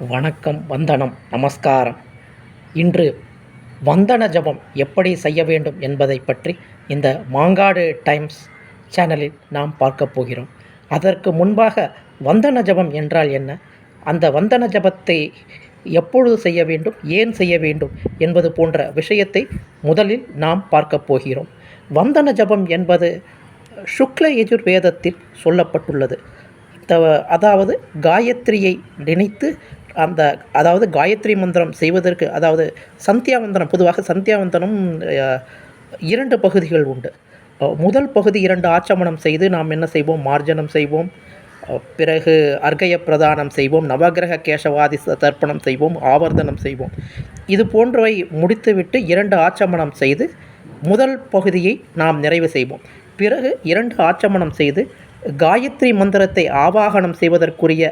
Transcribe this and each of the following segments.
வணக்கம், வந்தனம், நமஸ்காரம். இன்று வந்தன ஜபம் எப்படி செய்ய வேண்டும் என்பதை பற்றி இந்த மாங்காடு டைம்ஸ் சேனலில் நாம் பார்க்கப் போகிறோம். அதற்கு முன்பாக வந்தன ஜபம் என்றால் என்ன, அந்த வந்தன ஜபத்தை எப்பொழுது செய்ய வேண்டும், ஏன் செய்ய வேண்டும் என்பது போன்ற விஷயத்தை முதலில் நாம் பார்க்கப் போகிறோம். வந்தன ஜபம் என்பது சுக்ல யஜுர்வேதத்தில் சொல்லப்பட்டுள்ளது. அதாவது காயத்ரியை நினைத்து அதாவது காயத்ரி மந்திரம் செய்வதற்கு, அதாவது சந்தியாவந்தனம், பொதுவாக சந்தியாவந்தனம் 2 பகுதிகள் உண்டு. முதல் பகுதி 2 ஆச்சமனம் செய்து நாம் என்ன செய்வோம், மார்ஜனம் செய்வோம், பிறகு அர்கய பிரதானம் செய்வோம், நவகிரக கேசவாதி தர்ப்பணம் செய்வோம், ஆவர்த்தனம் செய்வோம். இது போன்றவை முடித்துவிட்டு 2 ஆச்சமனம் செய்து முதல் பகுதியை நாம் நிறைவு செய்வோம். பிறகு 2 ஆச்சமனம் செய்து காயத்ரி மந்திரத்தை ஆவாகனம் செய்வதற்குரிய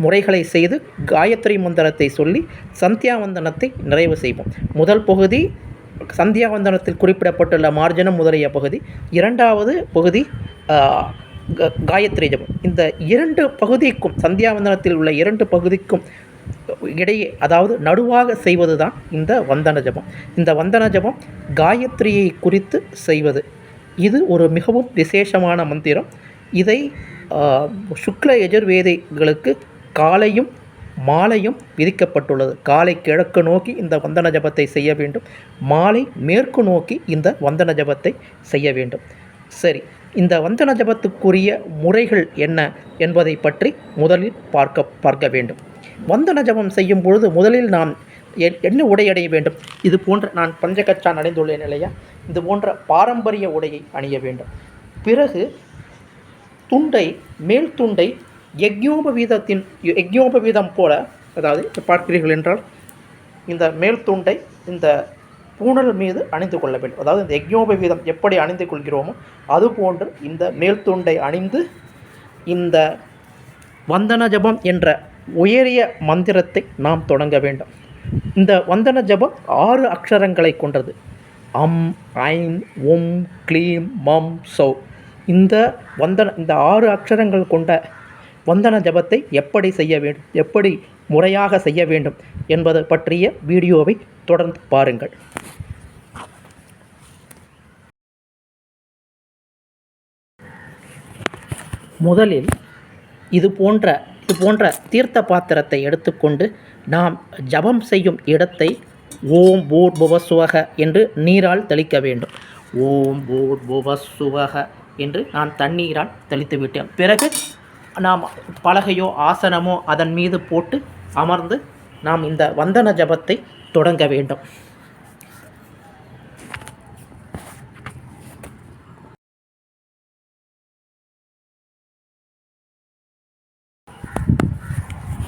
முறைகளை செய்து காயத்ரி மந்திரத்தை சொல்லி சந்தியாவந்தனத்தை நிறைவு செய்வோம். முதல் பகுதி சந்தியாவந்தனத்தில் குறிப்பிடப்பட்டுள்ள மார்ஜனம் முதலிய பகுதி, 2வது பகுதி காயத்ரி ஜபம். இந்த 2 பகுதிக்கும், சந்தியாவந்தனத்தில் உள்ள 2 பகுதிக்கும் இடையே, அதாவது நடுவாக செய்வது தான் இந்த வந்தன ஜபம். இந்த வந்தன ஜபம் காயத்ரியை குறித்து செய்வது. இது ஒரு மிகவும் விசேஷமான மந்திரம். இதை சுக்ல யஜுர்வேதிகளுக்கு காலையும் மாலையும் விதிக்கப்பட்டுள்ளது. காலை கிழக்கு நோக்கி இந்த வந்தன ஜபத்தை செய்ய வேண்டும், மாலை மேற்கு நோக்கி இந்த வந்தன ஜபத்தை செய்ய வேண்டும். சரி, இந்த வந்தன ஜபத்துக்குரிய முறைகள் என்ன என்பதை பற்றி முதலில் பார்க்க வேண்டும். வந்தன ஜபம் செய்யும் பொழுது முதலில் நாம் என்ன உடை அணிய வேண்டும்? இது போன்ற, நான் பஞ்சகச்சான் அணிந்துள்ளேன் இல்லையா, இது போன்ற பாரம்பரிய உடையை அணிய வேண்டும். பிறகு துண்டை, மேல் துண்டை யக்ஞோபவீதம் போல, அதாவது பார்க்கிறீர்கள் என்றால் இந்த மேல் துண்டை இந்த பூணல் மீது அணிந்து கொள்ள வேண்டும். அதாவது இந்த யக்ஞோபவீதம் எப்படி அணிந்து கொள்கிறோமோ அதுபோன்று இந்த மேல் துண்டை அணிந்து இந்த வந்தன ஜபம் என்ற உயரிய மந்திரத்தை நாம் தொடங்க வேண்டும். இந்த வந்தன ஜபம் 6 அக்ஷரங்களை கொண்டது. அம், ஐம், உம், க்ளீம், மம், சௌ. இந்த 6 அக்ஷரங்கள் கொண்ட வந்தன ஜபத்தை எப்படி செய்ய வேண்டும், எப்படி முறையாக செய்ய வேண்டும் என்பது பற்றிய வீடியோவை தொடர்ந்து பாருங்கள். முதலில் இது போன்ற தீர்த்த பாத்திரத்தை எடுத்துக்கொண்டு நாம் ஜபம் செய்யும் இடத்தை ஓம் பூர்புவஸ்வக என்று நீரால் தெளிக்க வேண்டும். ஓம் பூர்புவஸ்வக என்று நான் தண்ணீரால் தெளித்து விட்டேன். பிறகு நாம் பலகையோ ஆசனமோ அதன் மீது போட்டு அமர்ந்து நாம் இந்த வந்தன ஜபத்தை தொடங்க வேண்டும்.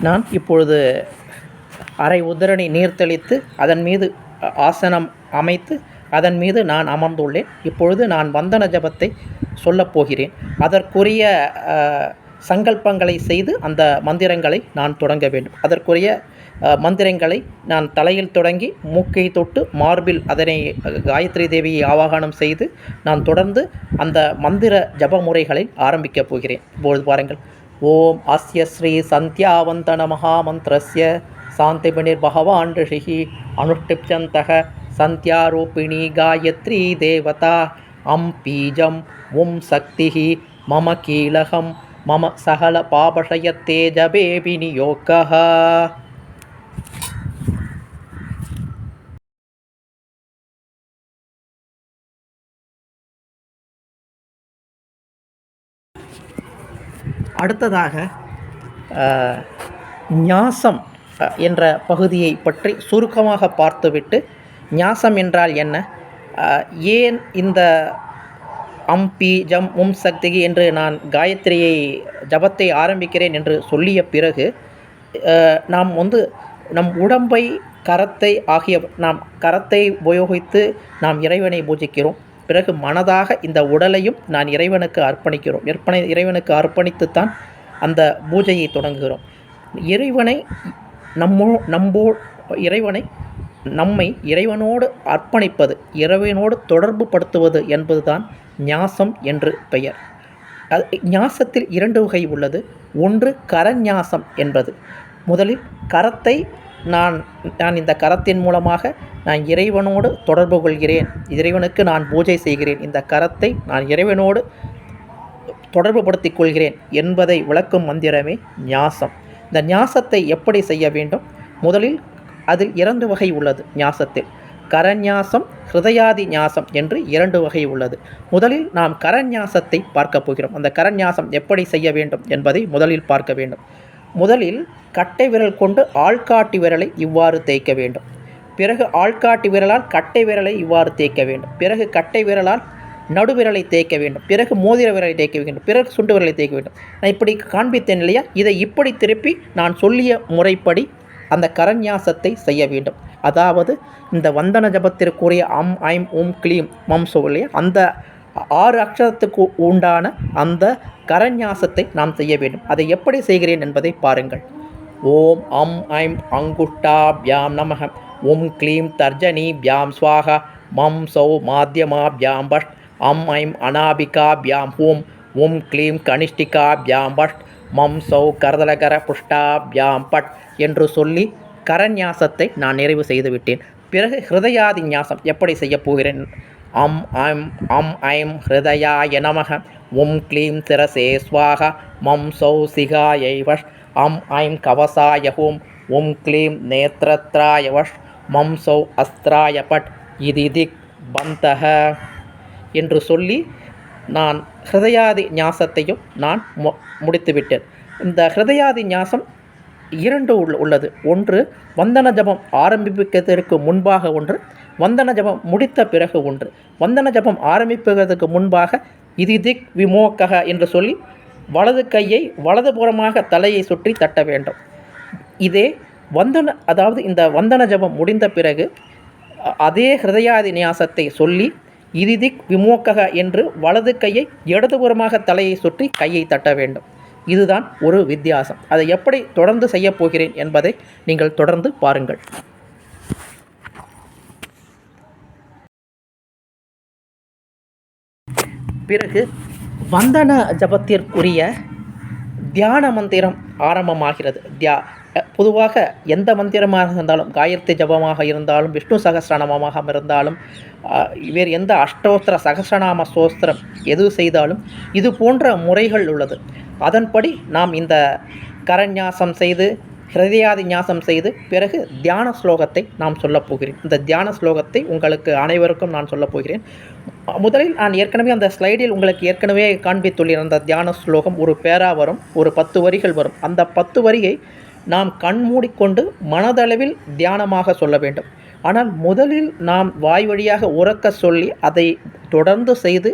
நான் இப்பொழுது அரை உதரணி நீர் தெளித்து அதன் மீது ஆசனம் அமைத்து அதன் மீது நான் அமர்ந்துள்ளேன். இப்பொழுது நான் வந்தன ஜபத்தை சொல்லப்போகிறேன். அதற்குரிய சங்கல்பங்களை செய்து அந்த மந்திரங்களை நான் தொடங்க வேண்டும். அதற்குரிய மந்திரங்களை நான் தலையில் தொடங்கி மூக்கை தொட்டு மார்பில் அதனை காயத்ரி தேவியை ஆவாகனம் செய்து நான் தொடர்ந்து அந்த மந்திர ஜப முறைகளை ஆரம்பிக்கப் போகிறேன். இப்பொழுது பாருங்கள். ஓம் அஸ்ய ஸ்ரீ சந்தியாவந்தன மகாமந்திரஸ்ய சாந்திபனிர் பகவான் ரிஷிஹி அனுஷ்டிப்சந்தக சந்தியாரூபிணி காயத்ரி தேவதா அம் பீஜம் உம் சக்திஹி மம கீலகம் மம சகல பாபஷயத்தே ஜபே விநியோகः. அடுத்ததாக ஞாசம் என்ற பகுதியை பற்றி சுருக்கமாக பார்த்துவிட்டு, ஞாசம் என்றால் என்ன, ஏன் இந்த அம்பி ஜம் உம் சக்திகி என்று நான் காயத்ரியை ஜபத்தை ஆரம்பிக்கிறேன் என்று சொல்லிய பிறகு நாம் நம் உடம்பை, கரத்தை உபயோகித்து நாம் இறைவனை பூஜிக்கிறோம். பிறகு மனதாக இந்த உடலையும் நான் இறைவனுக்கு அர்ப்பணிக்கிறோம். இறைவனுக்கு அர்ப்பணித்துத்தான் அந்த பூஜையை தொடங்குகிறோம். நம்மை இறைவனோடு அர்ப்பணிப்பது, இறைவனோடு தொடர்பு படுத்துவது என்பதுதான் ஞாசம் என்று பெயர். ஞாசத்தில் 2 வகை உள்ளது. ஒன்று கரஞாசம் என்பது. முதலில் கரத்தை நான் நான் இந்த கரத்தின் மூலமாக நான் இறைவனோடு தொடர்பு கொள்கிறேன், இறைவனுக்கு நான் பூஜை செய்கிறேன், இந்த கரத்தை நான் இறைவனோடு தொடர்பு படுத்திக் கொள்கிறேன் என்பதை விளக்கும் மந்திரமே ஞாசம். இந்த ஞாசத்தை எப்படி செய்ய வேண்டும்? முதலில் அதில் 2 வகை உள்ளது. ஞாசத்தில் கரஞாசம், ஹிருதயாதி ஞாசம் என்று 2 வகை உள்ளது. முதலில் நாம் கரஞாசத்தை பார்க்க போகிறோம். அந்த கரஞாசம் எப்படி செய்ய வேண்டும் என்பதை முதலில் பார்க்க வேண்டும். முதலில் கட்டை விரல் கொண்டு ஆள்காட்டி விரலை இவ்வாறு தேய்க்க வேண்டும். பிறகு ஆள்காட்டி விரலால் கட்டை விரலை இவ்வாறு தேய்க்க வேண்டும். பிறகு கட்டை விரலால் நடுவிரலை தேய்க்க வேண்டும். பிறகு மோதிர விரலை தேய்க்க வேண்டும். பிறகு சுண்டு விரலை தேய்க்க வேண்டும். நான் இப்படி காண்பித்தேன் இல்லையா? இதை இப்படி திருப்பி நான் சொல்லிய முறைப்படி அந்த கரஞாசத்தை செய்ய வேண்டும். அதாவது இந்த வந்தன ஜபத்திற்குரிய அம் ஐம் உம் க்ளீம் மம் இல்லையா, அந்த 6 அக்ஷரத்துக்கு உண்டான அந்த கரஞாசத்தை நாம் செய்ய வேண்டும். அதை எப்படி செய்கிறேன் என்பதை பாருங்கள். ஓம் அம் ஐம் அங்குஷ்டாப்யாம் நமஹ, உம் க்ளீம் தர்ஜனீப்யாம் ஸ்வாஹா, மம் சௌ மாத்யமாப்யாம் பஷ்ட், அம் ஐம் அநாபிகாப்யாம் ஹூம், உம் க்ளீம் கனிஷ்டிகாப்யாம் பஷ்ட், மம் சௌ கரதலகர புஷ்டாப்யாம் பட் என்று சொல்லி கரஞாசத்தை நான் நிறைவு செய்துவிட்டேன். பிறகு ஹிருதயாதி ஞாசம் எப்படி செய்ய போகிறேன்? அம் ஐம் ஹிருதயாய நமஹ, உம் க்ளீம் சிரசே ஸ்வாஹா, மம் சௌ சிகாயை வஷ், அம் ஐம் கவசாய ஹூம், உம் க்ளீம் நேத்ரத்ராய வஷ், மம் சௌ அஸ்திராய பட் இதிதிக் பந்தஹ என்று சொல்லி நான் ஹிருதயாதி ஞாசத்தையும் நான் முடித்துவிட்டேன். இந்த ஹிருதயாதி ஞாசம் 2 உள்ளது. ஒன்று வந்தன ஜபம் ஆரம்பிப்பதற்கு முன்பாக ஒன்று, வந்தன ஜபம் முடித்த பிறகு ஒன்று. வந்தன ஜபம் ஆரம்பிப்பதற்கு முன்பாக இதிதிக் விமோக்கக என்று சொல்லி வலது கையை வலதுபுறமாக தலையை சுற்றி தட்ட வேண்டும். இதே அதாவது இந்த வந்தன ஜபம் முடிந்த பிறகு அதே ஹிருதயாதி ஞாசத்தை சொல்லி இதிதிக் விமோக்கக என்று வலது கையை இடதுபுறமாக தலையை சுற்றி கையை தட்ட வேண்டும். இதுதான் ஒரு வித்தியாசம். அதை எப்படி தொடர்ந்து செய்ய போகிறேன் என்பதை நீங்கள் தொடர்ந்து பாருங்கள். பிறகு வந்தன ஜபத்திற்குரிய தியான மந்திரம் ஆரம்பமாகிறது. பொதுவாக எந்த மந்திரமாக இருந்தாலும், காயத்ரி ஜபமாக இருந்தாலும், விஷ்ணு சகஸ்ரநாமமாக இருந்தாலும், வேறு எந்த அஷ்டோத்திர சகஸ்ரநாம ஸ்தோத்திரம் எது செய்தாலும் இது போன்ற முறைகள் உள்ளது. அதன்படி நாம் இந்த கரஞாசம் செய்து ஹிருதயாதி ஞாசம் செய்து பிறகு தியான ஸ்லோகத்தை நாம் சொல்லப் போகிறேன். இந்த தியான ஸ்லோகத்தை உங்களுக்கு அனைவருக்கும் நான் சொல்லப் போகிறேன். முதலில் நான் ஏற்கனவே அந்த ஸ்லைடில் உங்களுக்கு ஏற்கனவே காண்பித்துள்ளேன். அந்த தியான ஸ்லோகம் ஒரு பேரா வரும், ஒரு 10 வரிகள் வரும். அந்த 10 வரியை நாம் கண் மூடிக்கொண்டு மனதளவில் தியானமாக சொல்ல வேண்டும். ஆனால் முதலில் நாம் வாய் வழியாக உரக்க சொல்லி அதை தொடர்ந்து செய்து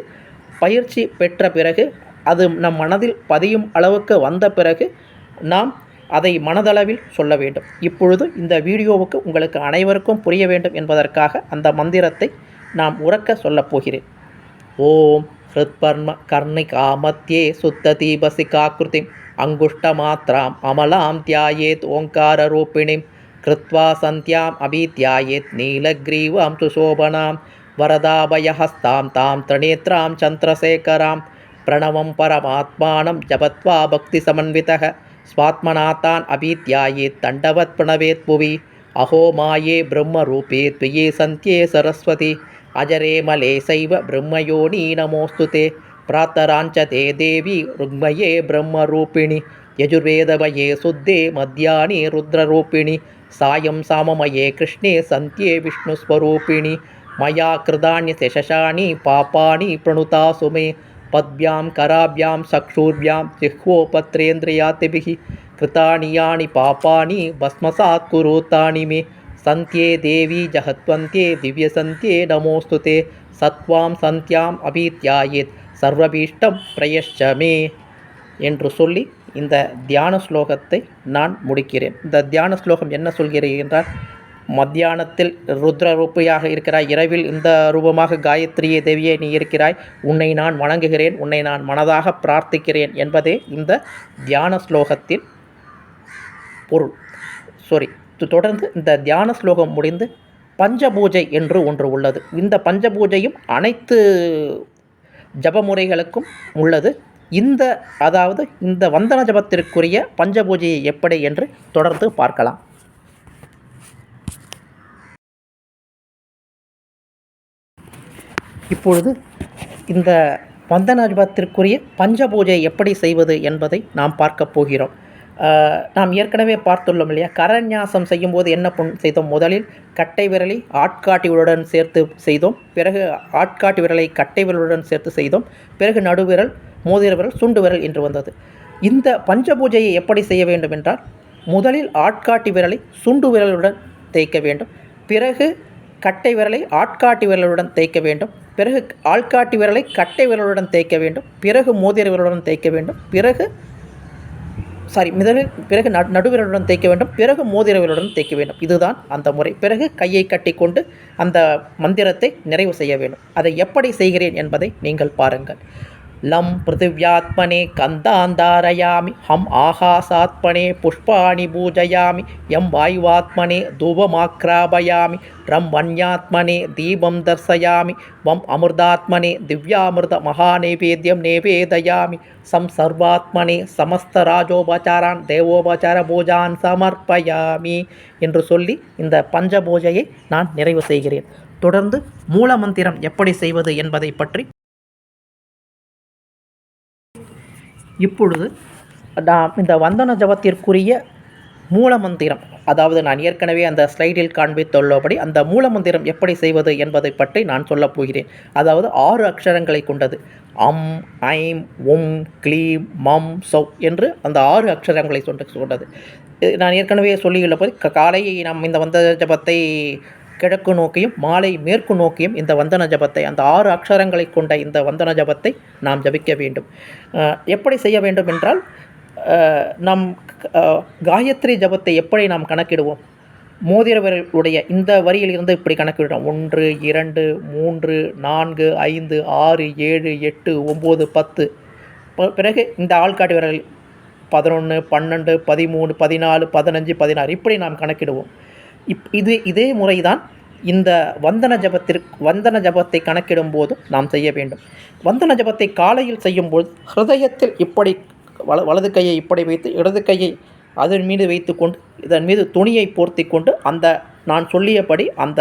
பயிற்சி பெற்ற பிறகு அது நம் மனதில் பதியும் அளவுக்கு வந்த பிறகு நாம் அதை மனதளவில் சொல்ல வேண்டும். இப்பொழுது இந்த வீடியோவுக்கு உங்களுக்கு அனைவருக்கும் புரிய வேண்டும் என்பதற்காக அந்த மந்திரத்தை நாம் உரக்க சொல்லப் போகிறேன். ஓம் ஹிருத்பர்ம கர்ணிகா மத்தியே சுத்த தீபசிகாக்கிருதிம் அங்குஷ்டமாத்ராம் அமலாம் தியாயேத் ஓங்கார ரூபிணிம் கிருத்வா சந்தியாம் அபித்யாயேத் நீலக்ரீவாம் சுசோபனாம் வரதாபயஹஸ்தாம் தாம் திரிநேத்ராம் சந்திரசேகராம் பிரணவம் பரமாத்மானம் ஜபத்வா பக்தி சமன்விதः ஸ்வாத்மநாதான் அபித்யாயேத் தண்டவத் பிரணவேத் புவி அஹோ மாயே பிரம்மரூபே த்வயே சந்தியே சரஸ்வதி அஜரே மலே சைவ பிரம்மயோனி நமோஸ்துதே பிராத்தராஞ்ச தே தேவி ருக்மயே பிரம்மரூபிணி யஜுர்வேதமயே சுத்தே மத்யானி ருத்ரரூபிணி சாயம் சாமமயே கிருஷ்ணே சந்தியே விஷ்ணுஸ்வரூபிணி மயா கிருதான்ய சஷாணி பாபாணி பிரணுதா சுமே பத்பியாம் கராபியாம் சக்ஷூர்பியாம் ஜிஹ்வோபத்ரேந்திரியாதிபிஹி கிருதானி யானி பாபானி பஸ்மசாத் குருத்தானி மே சந்தியே தேவி ஜஹத்வந்தே திவ்யசந்தியே நமோஸ்துதே சத்வாம் சந்தியாம் அபீத்யாயேத் சர்வபீஷ்டம் பிரயஷ்சமே என்று சொல்லி இந்த தியான ஸ்லோகத்தை நான் முடிக்கிறேன். இந்த தியான ஸ்லோகம் என்ன சொல்கிறேன் என்றால், மத்தியானத்தில் ருத்ர ரூபியாக இருக்கிறாய், இரவில் இந்த ரூபமாக காயத்ரியே தேவியே நீ இருக்கிறாய், உன்னை நான் வணங்குகிறேன், உன்னை நான் மனதாக பிரார்த்திக்கிறேன் என்பதே இந்த தியான ஸ்லோகத்தின் பொருள். தொடர்ந்து இந்த தியான ஸ்லோகம் முடிந்து பஞ்சபூஜை என்று ஒன்று உள்ளது. இந்த பஞ்சபூஜையும் அனைத்து ஜபமுறைகளுக்கும் உள்ளது. இந்த அதாவது இந்த வந்தன ஜபத்திற்குரிய பஞ்சபூஜையை எப்படி என்று தொடர்ந்து பார்க்கலாம். இப்பொழுது இந்த வந்தன ஜபத்திற்குரிய பஞ்சபூஜை எப்படி செய்வது என்பதை நாம் பார்க்க போகிறோம். நாம் ஏற்கனவே பார்த்துள்ளோம் இல்லையா? கரநியாசம் செய்யும்போது என்ன செய்தோம்? முதலில் கட்டை விரலை ஆட்காட்டி விரலுடன் சேர்த்து செய்தோம். பிறகு ஆட்காட்டி விரலை கட்டை விரலுடன் சேர்த்து செய்தோம். பிறகு நடுவிரல், மோதிர விரல், சுண்டு விரல் என்று வந்தது. இந்த பஞ்சபூஜையை எப்படி செய்ய வேண்டும் என்றால், முதலில் ஆட்காட்டி விரலை சுண்டு விரலுடன் தேய்க்க வேண்டும். பிறகு கட்டை விரலை ஆட்காட்டி விரலுடன் தேய்க்க வேண்டும். பிறகு ஆள்காட்டி விரலை கட்டை விரலுடன் தேய்க்க வேண்டும். பிறகு மோதிர விரலுடன் தேய்க்க வேண்டும். பிறகு நடுவிரலுடன் தேய்க்க வேண்டும். பிறகு மோதிர விரலுடன் தேய்க்க வேண்டும். இதுதான் அந்த முறை. பிறகு கையை கட்டி கொண்டு அந்த மந்திரத்தை நிறைவு செய்ய வேண்டும். அதை எப்படி செய்கிறேன் என்பதை நீங்கள் பாருங்கள். லம் பிருத்திவ்யாத்மனே கந்தாந்தாரயாமி ஹம் ஆகாசாத்மனே புஷ்பாணி பூஜயாமி யம் வாயுவாத்மனே தூபமாக்ராபயாமி ரம் வன்யாத்மனே தீபம் தர்சயாமி வம் அமிர்தாத்மனே திவ்யாமிர்த மகாநைவேத்யம் நேவேதயாமி சம் சர்வாத்மனே சமஸ்தராஜோபச்சாரான் தேவோபச்சார பூஜான் சமர்ப்பயாமி என்று சொல்லி இந்த பஞ்சபூஜையை நான் நிறைவு செய்கிறேன். தொடர்ந்து மூலமந்திரம் எப்படி செய்வது என்பதை பற்றி இப்பொழுது நாம் இந்த வந்தன ஜபத்திற்குரிய மூலமந்திரம், அதாவது நான் ஏற்கனவே அந்த ஸ்லைடில் காண்பித்துள்ளபடி அந்த மூலமந்திரம் எப்படி செய்வது என்பதை பற்றி நான் சொல்லப் போகிறேன். அதாவது 6 அக்ஷரங்களை கொண்டது. அம், ஐம், உம், க்ளீம், மம், சௌ என்று அந்த 6 அக்ஷரங்களை கொண்டது. நான் ஏற்கனவே சொல்லியுள்ளபடி காலை நாம் இந்த வந்தன ஜபத்தை கிழக்கு நோக்கியும் மாலை மேற்கு நோக்கியும் இந்த வந்தன ஜபத்தை, அந்த 6 அக்ஷரங்களை கொண்ட இந்த வந்தன ஜபத்தை நாம் ஜபிக்க வேண்டும். எப்படி செய்ய வேண்டும் என்றால், நம் காயத்ரி ஜபத்தை எப்படி நாம் கணக்கிடுவோம்? மோதிர விரலுடைய இந்த வரியில் இருந்து இப்படி கணக்கிடுவோம். 1 2 3 4 5 6 7 8 9 10. பிறகு இந்த ஆள்காட்டி விரல் 11 12 13 14 15 16 இப்படி நாம் கணக்கிடுவோம். இதே முறைதான் இந்த வந்தன ஜபத்தை கணக்கிடும் போது நாம் செய்ய வேண்டும். வந்தன ஜபத்தை காலையில் செய்யும்போது ஹிருதயத்தில் இப்படி வலது கையை இப்படி வைத்து இடது கையை அதன் மீது வைத்து கொண்டு இதன் மீது துணியை போர்த்தி கொண்டு அந்த நான் சொல்லியபடி அந்த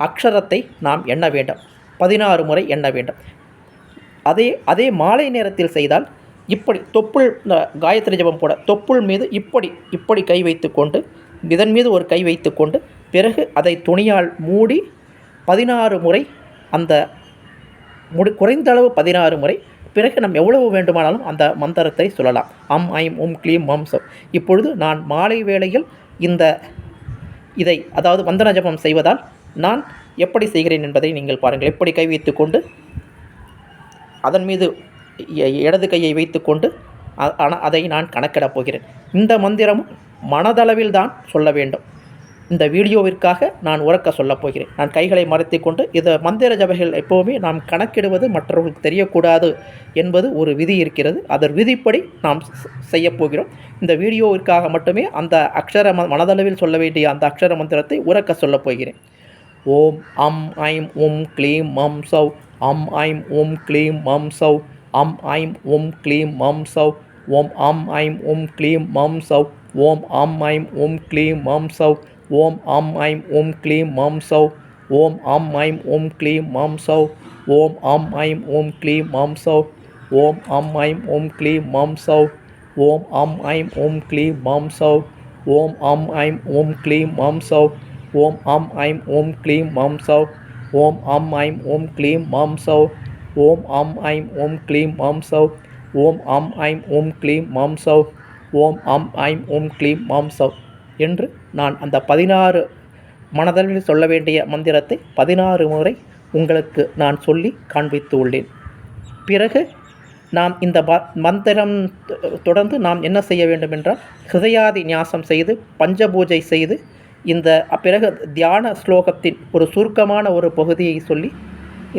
அக்ஷரத்தை நாம் எண்ண வேண்டும். 16 முறை எண்ண வேண்டும். அதே மாலை நேரத்தில் செய்தால் இப்படி தொப்புள், காயத்ரி ஜபம் போட தொப்புள் மீது இப்படி கை வைத்து கொண்டு இதன் மீது ஒரு கை வைத்து கொண்டு பிறகு அதை துணியால் மூடி 16 முறை அந்த குறைந்த அளவு 16 முறை. பிறகு நாம் எவ்வளவு வேண்டுமானாலும் அந்த மந்திரத்தை சொல்லலாம். அம், ஐம், உம், க்ளீம், மம், சௌ. இப்பொழுது நான் மாலை வேளையில் இதை அதாவது வந்தன ஜபம் செய்வதால் நான் எப்படி செய்கிறேன் என்பதை நீங்கள் பாருங்கள். எப்படி கை வைத்து கொண்டு அதன் மீது இடது கையை வைத்து கொண்டு அதை நான் கணக்கிடப் போகிறேன். இந்த மந்திரமும் மனதளவில் தான் சொல்ல வேண்டும். இந்த வீடியோவிற்காக நான் உரக்க சொல்லப் போகிறேன். நான் கைகளை மறைத்து கொண்டு இந்த மந்திர ஜபைகள் எப்போவுமே நாம் கணக்கிடுவது மற்றவர்களுக்கு தெரியக்கூடாது என்பது ஒரு விதி இருக்கிறது. அதன் விதிப்படி நாம் செய்யப்போகிறோம். இந்த வீடியோவிற்காக மட்டுமே அந்த அக்ஷர மனதளவில் சொல்ல வேண்டிய அந்த அக்ஷர மந்திரத்தை உரக்க சொல்லப் போகிறேன். ஓம் அம் ஐம் உம் க்ளீம் மம் சௌ. அம் ஐம் உம் க்ளீம் மம் சௌ. அம் ஐம் உம் க்ளீம் மம் சௌ. ஓம் அம் ஐம் உம் க்ளீம் மம் சௌ. ஓம் அம் ஐம் உம் க்ளீம் மம் சௌ. ஓம் அம் ஐம் உம் க்ளீம் மம் சௌ. ஓம் அம் ஐம் உம் க்ளீம் மம் சௌ. ஓம் அம் ஐம் உம் க்ளீம் மம் சௌ. ஓம் அம் ஐம் உம் க்ளீம் மம் சௌ. ஓம் அம் ஐம் உம் க்ளீம் மம் சௌ. ஓம் அம் ஐம் உம் க்ளீம் மம் சௌ. ஓம் அம் ஐம் உம் க்ளீம் மம் சௌ. ஓம் அம் ஐம் உம் க்ளீம் மம் சௌ. ஓம் அம் ஐம் உம் க்ளீம் மம் சௌ. ஓம் அம் ஐம் உம் க்ளீம் மம் சௌ. ஓம் அம் ஐம் உம் க்ளீம் மம் சௌ என்று நான் அந்த 16 மனதளவில் சொல்ல வேண்டிய மந்திரத்தை 16 முறை உங்களுக்கு நான் சொல்லி காண்பித்து உள்ளேன். பிறகு நாம் இந்த மந்திரம் தொடர்ந்து நாம் என்ன செய்ய வேண்டும் என்றால், ஹிருதயாதி ஞாசம் செய்து பஞ்சபூஜை செய்து இந்த பிறகு தியான ஸ்லோகத்தின் ஒரு சுருக்கமான ஒரு பகுதியை சொல்லி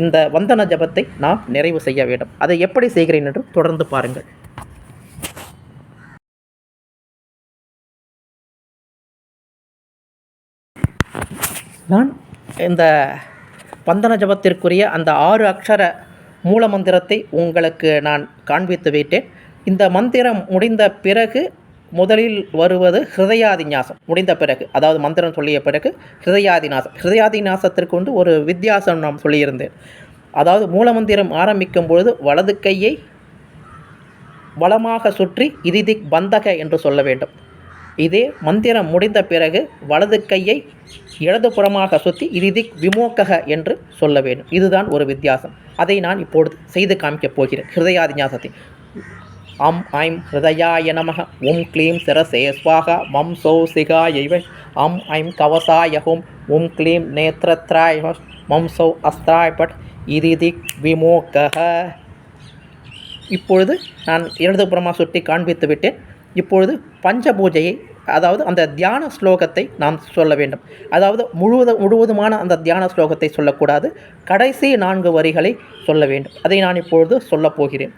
இந்த வந்தன ஜபத்தை நாம் நிறைவு செய்ய வேண்டும். அதை எப்படி செய்கிறேன் என்று தொடர்ந்து பாருங்கள். நான் இந்த வந்தன ஜபத்திற்குரிய அந்த 6 அக்ஷர மூல மந்திரத்தை உங்களுக்கு நான் காண்பித்து விட்டேன். இந்த மந்திரம் முடிந்த பிறகு முதலில் வருவது ஹிருதயாதிநாசம். முடிந்த பிறகு, அதாவது மந்திரம் சொல்லிய பிறகு ஹிருதயாதிநாசம். ஹிருதயாதிநாசத்திற்கு ஒரு வித்தியாசம் நான் சொல்லியிருந்தேன். அதாவது மூலமந்திரம் ஆரம்பிக்கும் பொழுது வலது கையை வலமாக சுற்றி இதிதிக் பந்தக என்று சொல்ல வேண்டும். இதே மந்திரம் முடிந்த பிறகு வலது கையை இடதுபுறமாக சுற்றி இதிதிக் விமோக்கக என்று சொல்ல வேண்டும். இதுதான் ஒரு வித்தியாசம். அதை நான் இப்பொழுது செய்து காமிக்கப் போகிறேன். ஹிருதயாதிநாசத்தை அம் ஐம் ஹிருதயாய நமக ஓம் க்ளீம் சிரசே ஸ்வாகா மம் சௌ சிகாய அம் ஐம் கவசாய ஹோம் ஓம் க்ளீம் நேத்ரத்ராய மம் சௌ அஸ்திராய பட் இதிதிக் விமோக்கக. இப்பொழுது நான் இடதுபுறமாக சுட்டி காண்பித்து விட்டேன். இப்பொழுது பஞ்சபூஜையை, அதாவது அந்த தியான ஸ்லோகத்தை நாம் சொல்ல வேண்டும். அதாவது முழுவதுமான அந்த தியான ஸ்லோகத்தை சொல்லக்கூடாது. கடைசி 4 வரிகளை சொல்ல வேண்டும். அதை நான் இப்பொழுது சொல்லப் போகிறேன்.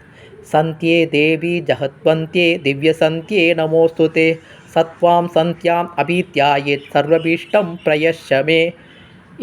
சந்தியே தேவி ஜகத்வந்தியே திவ்ய சந்தியே நமோஸ்துதே சத்வாம் சந்தியாம் அபீத்யாயே சர்வபீஷ்டம் பிரயஷமே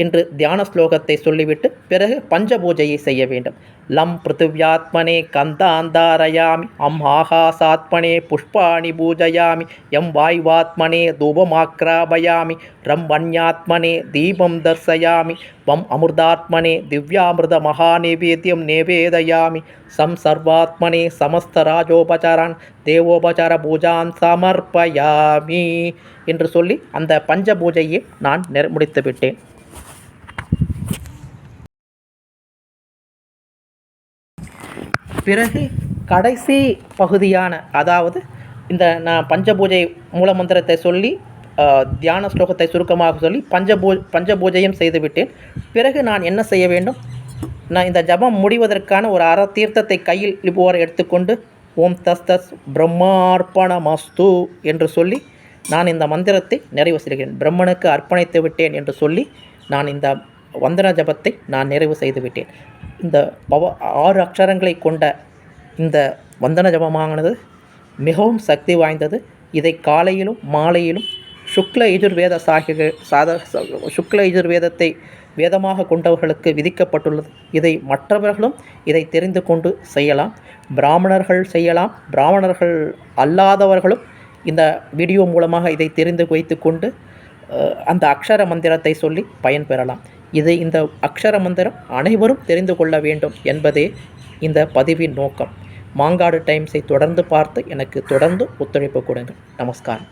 என்று தியான ஸ்லோகத்தை சொல்லிவிட்டு பிறகு பஞ்சபூஜையை செய்ய வேண்டும். லம் பிருத்திவ்யாத்மனே கந்தாந்தாரயாமி அம் ஆகாசாத்மனே புஷ்பாணி பூஜயாமி எம் வாயுவாத்மனே தூபமாக்ராபயாமி ரம் வன்யாத்மனே தீபம் தர்சயாமி வம் அமிர்தாத்மனே திவ்யாமிர்த மகாநேவேத்யம் நேவேதயாமி சம் சர்வாத்மனே சமஸ்தராஜோபசாரான் தேவோபசார பூஜான் சமர்ப்பயாமி என்று சொல்லி அந்த பஞ்சபூஜையை நான் முடித்து விட்டேன். பிறகு கடைசி பகுதியான, அதாவது இந்த நான் பஞ்சபூஜை மூலமந்திரத்தை சொல்லி தியான ஸ்லோகத்தை சுருக்கமாக சொல்லி பஞ்சபூஜையும் செய்துவிட்டேன். பிறகு நான் என்ன செய்ய வேண்டும்? நான் இந்த ஜபம் முடிவதற்கான ஒரு அரை தீர்த்தத்தை கையில் இவ்வாறு எடுத்துக்கொண்டு ஓம் தஸ்தஸ் பிரம்மார்ப்பணமஸ்து என்று சொல்லி நான் இந்த மந்திரத்தை நிறைவு செய்கிறேன். பிரம்மனுக்கு அர்ப்பணித்து விட்டேன் என்று சொல்லி நான் இந்த வந்தன ஜபத்தை நான் நிறைவு செய்து விட்டேன். இந்த 6 அக்ஷரங்களை கொண்ட இந்த வந்தன ஜபமானது மிகவும் சக்தி வாய்ந்தது. இதை காலையிலும் மாலையிலும் சுக்ல யஜுர்வேதத்தை வேதமாக கொண்டவர்களுக்கு விதிக்கப்பட்டுள்ளது. இதை மற்றவர்களும் இதை தெரிந்து கொண்டு செய்யலாம். பிராமணர்கள் செய்யலாம். பிராமணர்கள் அல்லாதவர்களும் இந்த வீடியோ மூலமாக இதை தெரிந்து வைத்து கொண்டு அந்த அக்ஷர மந்திரத்தை சொல்லி பயன்பெறலாம். இந்த அக்ஷர மந்திரம் அனைவரும் தெரிந்து கொள்ள வேண்டும் என்பதே இந்த பதிவின் நோக்கம். மாங்காடு டைம்ஸை தொடர்ந்து பார்த்து எனக்கு தொடர்ந்து ஒத்துழைப்பு கொடுங்கள். நமஸ்காரம்.